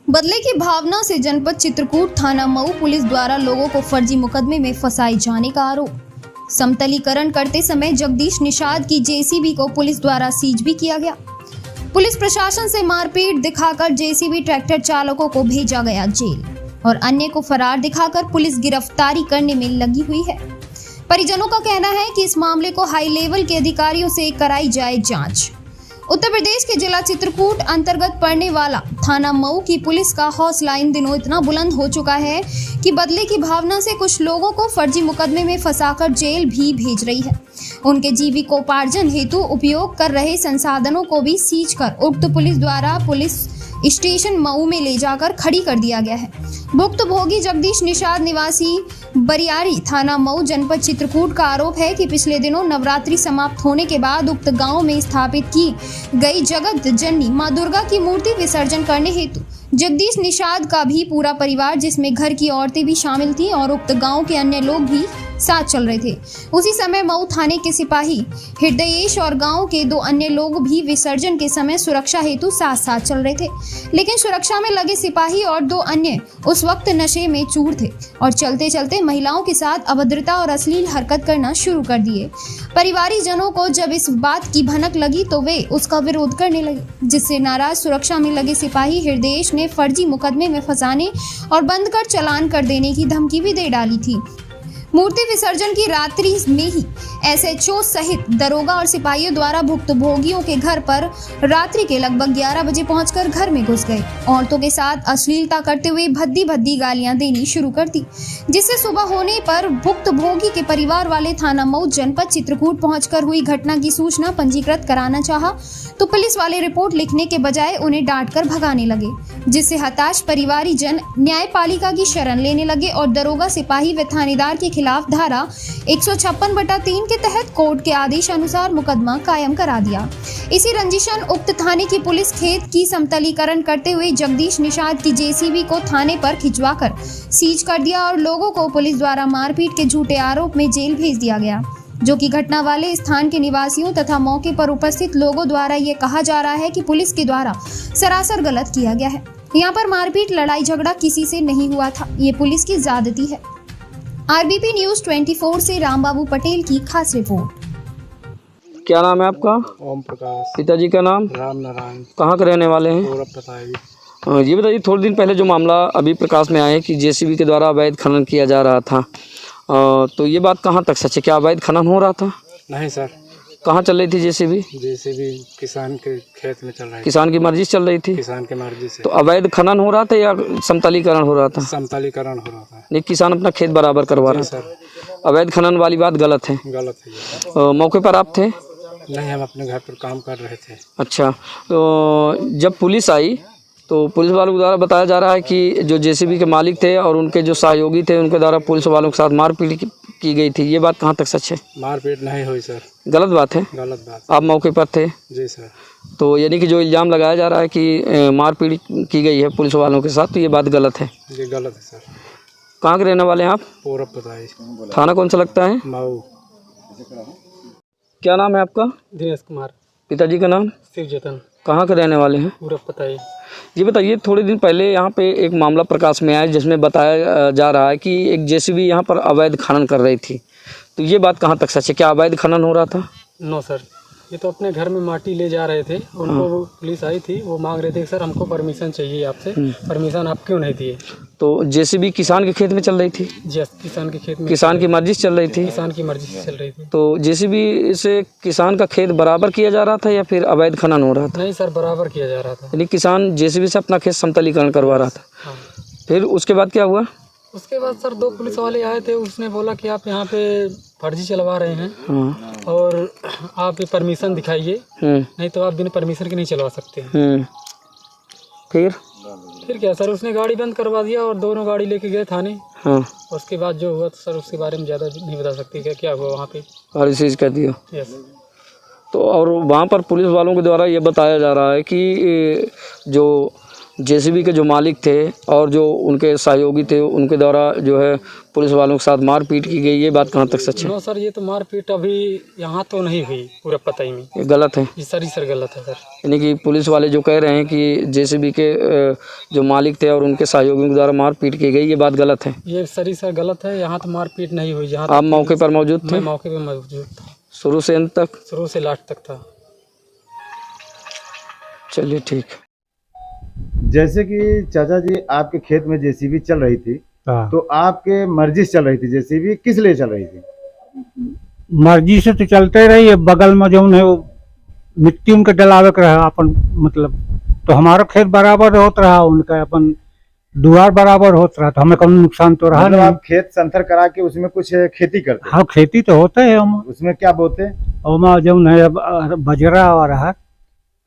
बदले की भावना से जनपद चित्रकूट थाना मऊ पुलिस द्वारा लोगों को फर्जी मुकदमे में फंसाए जाने का आरोप। समतलीकरण करते समय जगदीश निषाद की जेसीबी को पुलिस द्वारा सीज भी किया गया। पुलिस प्रशासन से मारपीट दिखाकर जेसीबी ट्रैक्टर चालकों को भेजा गया जेल और अन्य को फरार दिखाकर पुलिस गिरफ्तारी करने में लगी हुई है। परिजनों का कहना है कि इस मामले को हाई लेवल के अधिकारियों से कराई जाए जांच। उत्तर प्रदेश के जिला चित्रकूट अंतर्गत पड़ने वाला थाना मऊ की पुलिस का हौसला इन दिनों इतना बुलंद हो चुका है कि बदले की भावना से कुछ लोगों को फर्जी मुकदमे में फंसाकर जेल भी भेज रही है। उनके जीविकोपार्जन हेतु उपयोग कर रहे संसाधनों को भी सीज कर उक्त पुलिस द्वारा पुलिस स्टेशन मऊ में ले जाकर खड़ी कर दिया गया है। भुक्तभोगी जगदीश निषाद निवासी बरियारी थाना मऊ जनपद चित्रकूट का आरोप है कि पिछले दिनों नवरात्रि समाप्त होने के बाद उक्त गांव में स्थापित की गई जगत जननी मां दुर्गा की मूर्ति विसर्जन करने हेतु जगदीश निषाद का भी पूरा परिवार, जिसमें घर की औरतें भी शामिल थी और उक्त गांव के अन्य लोग भी साथ चल रहे थे। उसी समय मऊ थाने के सिपाही हृदयेश और गांव के 2 अन्य लोग भी विसर्जन के समय सुरक्षा हेतु साथ साथ चल रहे थे, लेकिन सुरक्षा में लगे सिपाही और 2 अन्य उस वक्त नशे में चूर थे और चलते चलते महिलाओं के साथ अभद्रता और अश्लील हरकत करना शुरू कर दिए। परिवारी जनों को जब इस बात की भनक लगी तो वे उसका विरोध करने लगे, जिससे नाराज सुरक्षा में लगे सिपाही हृदयेश ने फर्जी मुकदमे में फंसाने और बंद कर चालान कर देने की धमकी भी दे डाली थी। मूर्ति विसर्जन की रात्रि में ही एसएचओ सहित दरोगा और सिपाहियों द्वारा भुक्तभोगियों के घर पर रात्रि के लगभग 11 बजे पहुंचकर घर में घुस गए। औरतों के साथ अश्लीलता करते हुए भद्दी भद्दी गालियां देनी शुरू कर दी, जिससे सुबह होने पर भुक्तभोगी के परिवार वाले थाना मऊ जनपद चित्रकूट पहुंचकर हुई घटना की सूचना पंजीकृत कराना चाहा तो पुलिस वाले रिपोर्ट लिखने के बजाय उन्हें डांट कर भगाने लगे, जिससे हताश परिवारी जन न्यायपालिका की शरण लेने लगे और दरोगा, सिपाही व थानेदार के खिलाफ धारा 156/3 के तहत कोर्ट के आदेश अनुसार मुकदमा कायम करा दिया। इसी रंजिशन उक्त थाने की पुलिस खेत की समतलीकरण करते हुए जगदीश निषाद की जेसीबी को थाने पर खिंचवाकर सीज कर दिया और लोगों को पुलिस द्वारा मारपीट के झूठे आरोप में जेल भेज दिया गया, जो कि घटना वाले स्थान के निवासियों तथा मौके पर उपस्थित लोगों द्वारा ये कहा जा रहा है कि पुलिस के द्वारा सरासर गलत किया गया है। यहाँ पर मारपीट लड़ाई झगड़ा किसी से नहीं हुआ था, ये पुलिस की ज्यादती है। आरबीपी न्यूज 24 से रामबाबू पटेल की खास रिपोर्ट। क्या नाम है आपका? ओम प्रकाश। पिताजी का नाम? राम नारायण। कहाँ के रहने वाले हैं? ये बताइए, थोड़े दिन पहले जो मामला अभी प्रकाश में आया है कि जेसीबी के द्वारा अवैध खनन किया जा रहा था, तो ये बात कहाँ तक सच है? क्या अवैध खनन हो रहा था? नहीं सर। कहाँ चल रही थी जेसीबी? जेसीबी किसान के खेत में चल रही थी। किसान की मर्जी से चल रही थी? किसान की मर्जी से। तो अवैध खनन हो रहा था या समतलीकरण हो रहा था? समतलीकरण हो रहा था। नहीं, किसान अपना खेत बराबर करवा रहा था। अवैध खनन वाली बात गलत है? गलत है। मौके पर आप थे? नहीं, हम अपने घर पर काम कर रहे थे। अच्छा, तो जब पुलिस आई तो पुलिस वालों के द्वारा बताया जा रहा है कि जो जेसीबी के मालिक थे और उनके जो सहयोगी थे उनके द्वारा पुलिस वालों के साथ मारपीट की गई थी। ये बात कहाँ तक सच है? मारपीट नहीं हुई सर। गलत बात है? गलत बात। आप मौके पर थे? जी सर। तो यानी कि जो इल्ज़ाम लगाया जा रहा है कि मारपीट की गई है पुलिस वालों के साथ, तो ये बात गलत है? ये गलत है सर। कहाँ के रहने वाले हैं आप? पूरब बताइए। थाना कौन सा लगता है? मऊ। क्या नाम है आपका? दिनेश कुमार। पिताजी का नाम? शिव जतन। कहाँ के रहने वाले हैं? पूरब बताइए। ये बताइए, थोड़े दिन पहले यहाँ पे एक मामला प्रकाश में आया जिसमें बताया जा रहा है कि एक जेसीबी यहाँ पर अवैध खनन कर रही थी, तो ये बात कहाँ तक सच है? क्या अवैध खनन हो रहा था? नो सर, ये तो अपने घर में माटी ले जा रहे थे। उनको पुलिस आई थी, वो मांग रहे थे सर हमको परमिशन चाहिए आपसे। परमिशन आप क्यों नहीं दिए? तो जेसीबी किसान के खेत में चल रही थी? जी, किसान के खेत में। किसान की मर्जी से चल रही थी? किसान की मर्जी से चल रही थी। तो जेसीबी से किसान का खेत बराबर किया जा रहा था या फिर अवैध खनन हो रहा था? नहीं सर, बराबर किया जा रहा था। यानी किसान जेसीबी से अपना खेत समतलीकरण करवा रहा था। हाँ। फिर उसके बाद क्या हुआ? उसके बाद सर 2 पुलिस वाले आए थे, उसने बोला कि आप यहाँ पे फर्जी चलवा रहे हैं। हाँ। और आप ये परमिशन दिखाइए, नहीं तो आप बिना परमिशन के नहीं चलवा सकते हैं। फिर क्या सर, उसने गाड़ी बंद करवा दिया और दोनों गाड़ी लेके गए थाने। हाँ। उसके बाद जो हुआ तो सर उसके बारे में ज़्यादा नहीं बता सकती क्या हुआ वहाँ पे। और इस चीज़ कर दिया। यस। तो और वहाँ पर पुलिस वालों के द्वारा ये बताया जा रहा है कि जो जेसीबी के जो मालिक थे और जो उनके सहयोगी थे उनके द्वारा जो है पुलिस वालों के साथ मारपीट की गई, ये बात कहाँ तक सच है? नो सर, ये तो मारपीट अभी यहाँ तो नहीं हुई पूरा पता ही में। ये गलत है ये सर गलत है सर। यानी कि पुलिस वाले जो कह रहे हैं कि जेसीबी के जो मालिक थे और उनके सहयोगियों के द्वारा मारपीट की गई, ये बात गलत है? ये सर गलत है। यहाँ तो मारपीट नहीं हुई। जहाँ आप मौके पर मौजूद थे? मैं मौके पे मौजूद था, शुरू से अंत तक? शुरू से लास्ट तक था। चलिए ठीक। जैसे कि चाचा जी आपके खेत में जेसीबी चल रही थी, हाँ। तो आपके मर्जी से चल रही थी जेसीबी, किस लिए चल रही थी? मर्जी से तो चलते रही है। बगल में जो है वो मिट्टी उनके डलावे के रहा अपन, मतलब तो हमारा खेत बराबर होत रहा, उनका अपन दुआर बराबर होत रहा, तो हमें कौन नुकसान तो रहा मतलब नहीं। आप खेत संथर करा के उसमें कुछ खेती करते? हाँ, खेती तो होता है हम उसमें क्या बोते? और जो है बजरा और रहा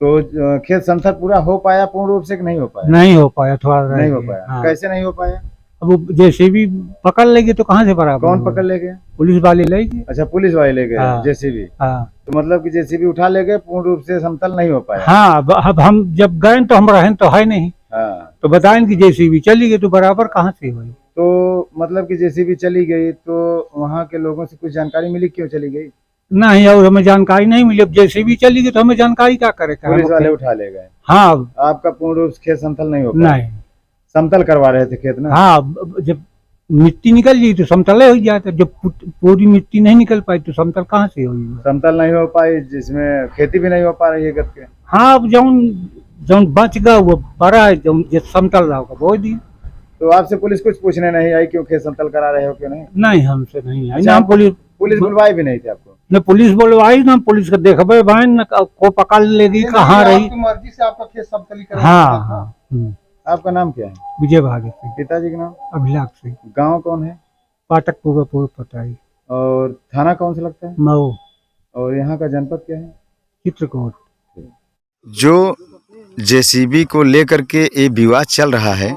तो खेत संथर पूरा हो पाया पूर्ण रूप से कि नहीं हो पाया? नहीं हो पाया, थोड़ा रह नहीं हो गया। पाया। हाँ। कैसे नहीं हो पाया? अब वो जेसीबी पकड़ लेगी तो कहाँ से बराबर? कौन पकड़ ले गए? पुलिस वाले ले गए। अच्छा, पुलिस वाले ले गए हाँ। जेसीबी। हाँ तो मतलब कि जेसीबी उठा ले गए, पूर्ण रूप से समतल नहीं हो पाया। हाँ, अब हम जब गए तो हम रहें तो है नहीं, हाँ। तो बताएं कि जेसीबी चली गई तो बराबर कहाँ से हुई? तो मतलब कि जेसीबी चली गई तो वहाँ के लोगों से कुछ जानकारी मिली क्यों चली गई? नहीं, और हमें जानकारी नहीं मिली। अब जेसीबी चली गई तो हमें जानकारी क्या करे? पुलिस वाले उठा ले गए। हाँ। आपका पूर्ण रूप से खेत समतल नहीं हो पाया? नहीं। समतल करवा रहे थे खेत ना? हाँ, जब मिट्टी निकल गई तो समतल हो जाता, जब पूरी मिट्टी नहीं निकल पाई तो समतल कहाँ से होगी? समतल नहीं हो पाई, जिसमें खेती भी नहीं हो पा रही है गत के। हाँ, अब जौन बच गया वो बड़ा है, जौन समतल रहा होगा वो दी। तो आपसे पुलिस कुछ पूछने नहीं आई क्यों खेत समतल करा रहे हो क्यों नहीं? नहीं, हमसे नहीं आई अच्छा, ना। पुलिस बुलवाई भी नहीं थी आपको? न पुलिस बोलवाई ना, पुलिस को देखबे भाई न को पकड़ लेगी कहाँ रही। आपकी मर्जी से आपका खेत समतल करा? हाँ हाँ। आपका नाम क्या है? विजय बहादुर सिंह। पिताजी का नाम? अभिलाष सिंह। गांव कौन है? पाटक पूर्व पता है। और थाना कौन सा लगता है? मऊ। और यहाँ का जनपद क्या है? चित्रकूट। जो जेसीबी को लेकर के ये विवाद चल रहा है,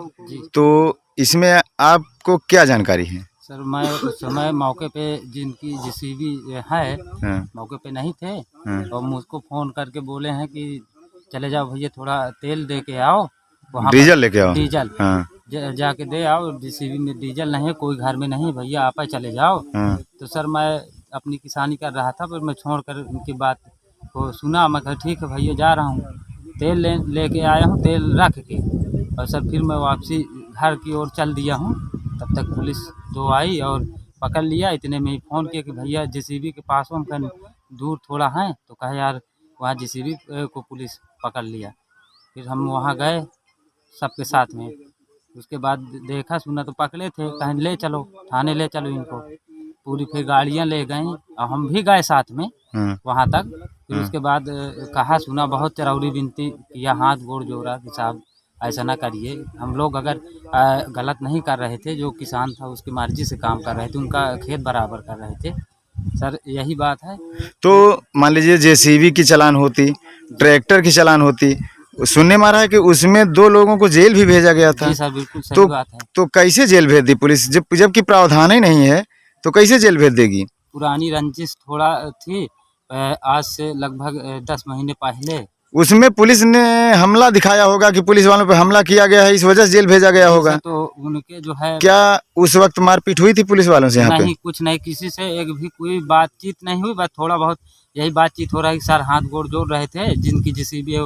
तो इसमें आपको क्या जानकारी है? सर, मैं उस समय मौके पे जिनकी जेसीबी है हाँ। मौके पे नहीं थे। हाँ। और मुझको फ़ोन करके बोले हैं कि चले जाओ भैया, थोड़ा तेल दे के आओ वहाँ पर। डीजल लेके आओ। डीजल। हाँ। जाके दे आओ। जेसीबी में डीजल नहीं है, कोई घर में नहीं है भैया, आप ही चले जाओ। हाँ। तो सर मैं अपनी किसानी कर रहा था, पर मैं छोड़कर उनकी बात को सुना। मैं कहा ठीक है भैया, जा रहा हूँ। तेल लेके आया हूँ, तेल रख के, और सर फिर मैं वापसी घर की ओर चल दिया हूँ। तब तक पुलिस दो आई और पकड़ लिया। इतने में ही फ़ोन किया कि भैया जेसीबी के पास हम कहीं दूर थोड़ा हैं, तो कहे यार वहाँ जेसीबी को पुलिस पकड़ लिया। फिर हम वहाँ गए सबके साथ में। उसके बाद देखा सुना तो पकड़े थे, कहीं ले चलो थाने, ले चलो इनको। पूरी फिर गाड़ियाँ ले गई और हम भी गए साथ में वहाँ तक। फिर उसके बाद कहा सुना, बहुत चरौरी विनती किया, हाथ गोड़ जोड़ा कि साहब ऐसा ना करिए। हम लोग अगर गलत नहीं कर रहे थे, जो किसान था उसकी मर्जी से काम कर रहे थे, उनका खेत बराबर कर रहे थे सर, यही बात है। तो मान लीजिए जेसीबी की चालान होती, ट्रैक्टर की चालान होती, सुनने में आ रहा है कि उसमें 2 लोगों को जेल भी भेजा गया था। जी सर, बिल्कुल सही बात है। तो कैसे जेल भेज दी पुलिस, जबकि प्रावधान ही नहीं है, तो कैसे जेल भेज देगी? पुरानी रंजिश थोड़ा थी, आज से लगभग 10 महीने पहले। उसमें पुलिस ने हमला दिखाया होगा कि पुलिस वालों पे हमला किया गया है, इस वजह से जेल भेजा गया होगा। तो उनके जो है, क्या उस वक्त मारपीट हुई थी पुलिस वालों से यहाँ पे? नहीं, कुछ नहीं, किसी से एक भी कोई बातचीत नहीं हुई। बस थोड़ा बहुत यही बातचीत हो रहा है कि सर हाथ गोड़ जोड़ रहे थे जिनकी जेसीबी है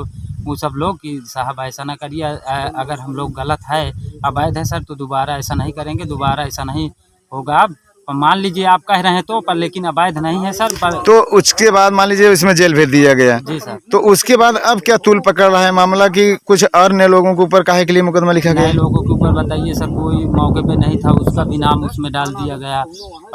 वो सब लोग, कि साहब ऐसा ना करिए, अगर हम लोग गलत है, अवैध है सर, तो दोबारा ऐसा नहीं करेंगे, दोबारा ऐसा नहीं होगा। अब मान लीजिए आप कह रहे हैं तो, पर लेकिन अवैध नहीं है सर। पर तो उसके बाद मान लीजिए उसमें जेल भेज दिया गया। जी सर। तो उसके बाद अब क्या तूल पकड़ रहा है मामला कि कुछ अन्य लोगों के ऊपर काहे के लिए मुकदमा लिखा गया? नए लोगों के ऊपर बताइए सर, कोई मौके पे नहीं था, उसका भी नाम उसमें डाल दिया गया।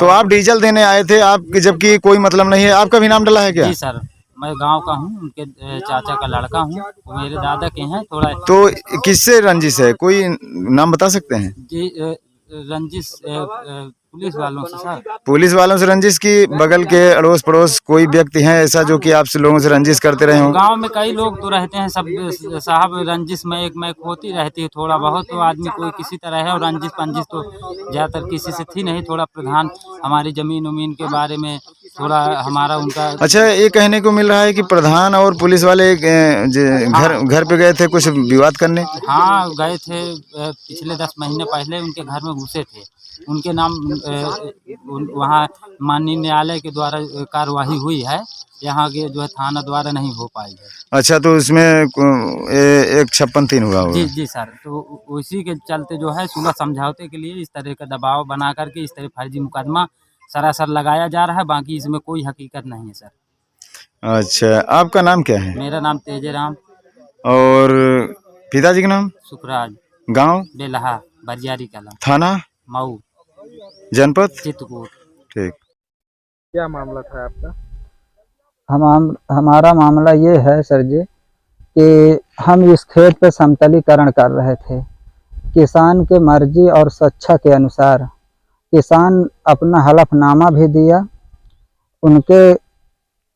तो आप डीजल देने आए थे, आप जबकि कोई मतलब नहीं है, आपका भी नाम डला है क्या? जी सर, मैं गांव का हूँ, उनके चाचा का लड़का हूँ, वो मेरे दादा के हैं थोड़ा। तो किससे रंजिश है, कोई नाम बता सकते हैं? जी रंजिश पुलिस वालों से सर। पुलिस वालों से रंजिश की बगल के अड़ोस पड़ोस कोई व्यक्ति हैं ऐसा जो कि आपसे लोगों से रंजिश करते रहे हों? गांव में कई लोग तो रहते हैं सब साहब, रंजिश में एक मैक होती रहती है थोड़ा बहुत, तो आदमी कोई किसी तरह है। और रंजिश पंजिश तो ज़्यादातर किसी से थी नहीं। थोड़ा प्रधान हमारी ज़मीन उमीन के बारे में थोड़ा हमारा उनका अच्छा, ये कहने को मिल रहा है कि प्रधान और पुलिस वाले घर पे गए थे कुछ विवाद करने। हाँ गए थे पिछले 10 महीने पहले उनके घर में घुसे थे। उनके नाम वहाँ माननीय न्यायालय के द्वारा कार्यवाही हुई है, यहाँ के जो है थाना द्वारा नहीं हो पाई है। अच्छा, तो इसमें एक 56-3 हुआ होगा। जी सर, तो उसी के चलते जो है सुलह समझौते के लिए इस तरह का दबाव बना करके इस तरह फर्जी मुकदमा सरासर लगाया जा रहा है। बाकी इसमें कोई हकीकत नहीं है सर। अच्छा, आपका नाम क्या है? मेरा नाम तेजेराम, और पिताजी का नाम? सुखराज, गांव? बेलहा, बरियारी कला, थाना? मऊ, जनपद? चित्रकूट। ठीक। क्या मामला था आपका? हमारा मामला ये है सर जी कि हम इस खेत पे समतलीकरण कर रहे थे। किसान के मर्जी और स्वेच्छा के अनुसार किसान अपना हलफनामा भी दिया, उनके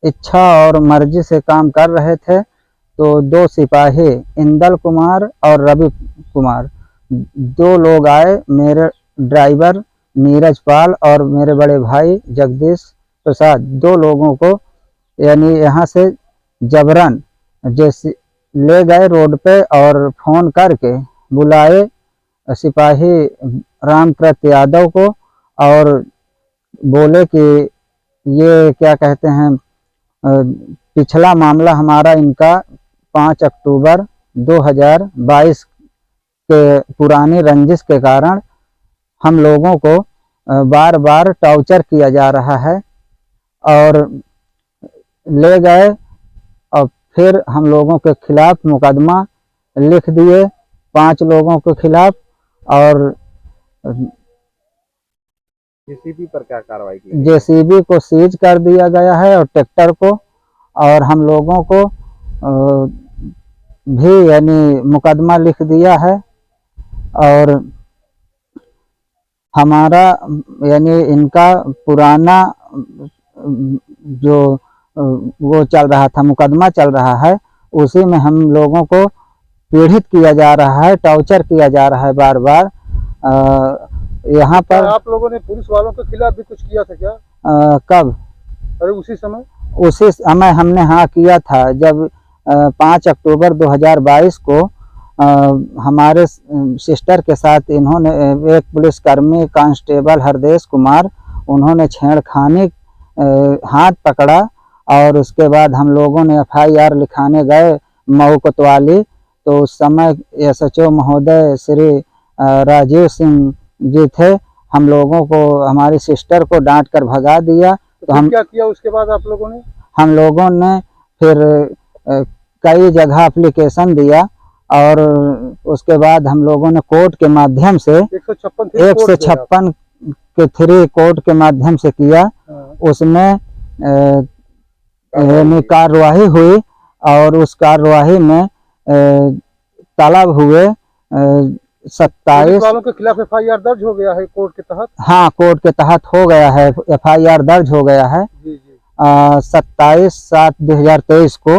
इच्छा और मर्जी से काम कर रहे थे। तो 2 सिपाही इंदल कुमार और रवि कुमार 2 लोग आए, मेरे ड्राइवर नीरज पाल और मेरे बड़े भाई जगदीश प्रसाद 2 लोगों को यानी यहाँ से जबरन जैसे ले गए रोड पे और फ़ोन करके बुलाए सिपाही रामकृत यादव को और बोले कि ये क्या कहते हैं पिछला मामला हमारा इनका 5 अक्टूबर 2022 के पुरानी रंजिश के कारण हम लोगों को बार बार टॉर्चर किया जा रहा है और ले गए और फिर हम लोगों के खिलाफ मुकदमा लिख दिए 5 लोगों के खिलाफ। और जेसीबी पर क्या कार्रवाई की? जेसीबी को सीज कर दिया गया है और ट्रैक्टर को, और हम लोगों को भी यानी मुकदमा लिख दिया है। और हमारा यानी इनका पुराना जो वो चल रहा था, मुकदमा चल रहा है, उसी में हम लोगों को पीड़ित किया जा रहा है, टॉर्चर किया जा रहा है बार बार। यहाँ पर आप लोगों ने पुलिस वालों के खिलाफ भी कुछ किया था क्या? कब? अरे उसी समय हमने हाँ किया था जब 5 अक्टूबर 2022 को हमारे सिस्टर के साथ इन्होंने एक पुलिसकर्मी कांस्टेबल हरदेश कुमार उन्होंने छेड़खानी हाथ पकड़ा और उसके बाद हम लोगों ने FIR लिखाने गए मऊ कोतवाली। तो उस समय SHO महोदय श्री राजीव सिंह जी थे, हम लोगों को हमारी सिस्टर को डांट कर भगा दिया। तो हम क्या किया उसके बाद आप लोगों ने? हम लोगों ने फिर कई जगह एप्लीकेशन दिया और उसके बाद हम लोगों ने कोर्ट के माध्यम से 156 के 3 कोर्ट के माध्यम से किया। उसमें कार्यवाही हुई और उस कार्यवाही में तलब हुए 27 वालों के खिलाफ FIR दर्ज हो गया है कोर्ट के तहत। हाँ, कोर्ट के तहत हो गया है, FIR दर्ज हो गया है 27/7/2023 को।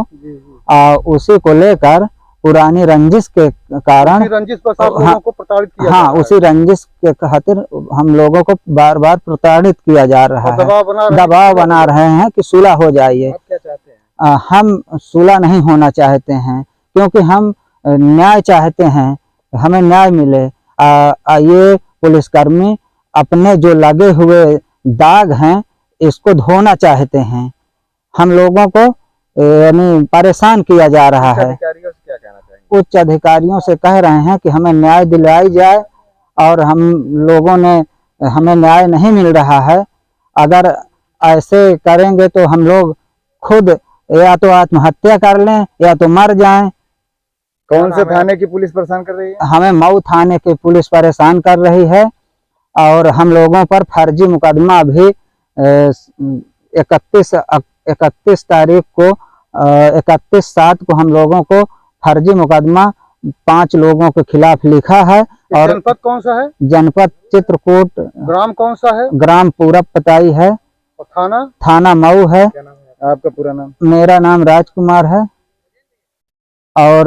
उसी को लेकर पुरानी रंजिश के कारण रंजिश पर आप लोगों को प्रताड़ित किया हाँ उसी रंजिश के खातिर हम लोगों को बार बार प्रताड़ित किया जा रहा है, दबाव बना रहे हैं कि सुलह हो जाइए। आप क्या चाहते हैं? हम सुलह नहीं होना चाहते हैं क्योंकि हम न्याय चाहते हैं, हमें न्याय मिले। ये पुलिसकर्मी अपने जो लगे हुए दाग हैं इसको धोना चाहते हैं। हम लोगों को यानी परेशान किया जा रहा है। अधिकारियों से क्या कहना चाहेंगे? उच्च अधिकारियों से कह रहे हैं कि हमें न्याय दिलाई जाए और हम लोगों ने हमें न्याय नहीं मिल रहा है। अगर ऐसे करेंगे तो हम लोग खुद या तो आत्महत्या कर लें या तो मर जाएं। कौन से थाने की पुलिस परेशान कर रही है? हमें मऊ थाने की पुलिस परेशान कर रही है और हम लोगों पर फर्जी मुकदमा अभी 31 तारीख को 31/7 को हम लोगों को फर्जी मुकदमा 5 लोगों के खिलाफ लिखा है। और जनपद कौन सा है? जनपद चित्रकूट। ग्राम कौन सा है? ग्राम पूरब पताई है। और थाना? थाना मऊ है। आपका पूरा नाम? मेरा नाम राजकुमार है। और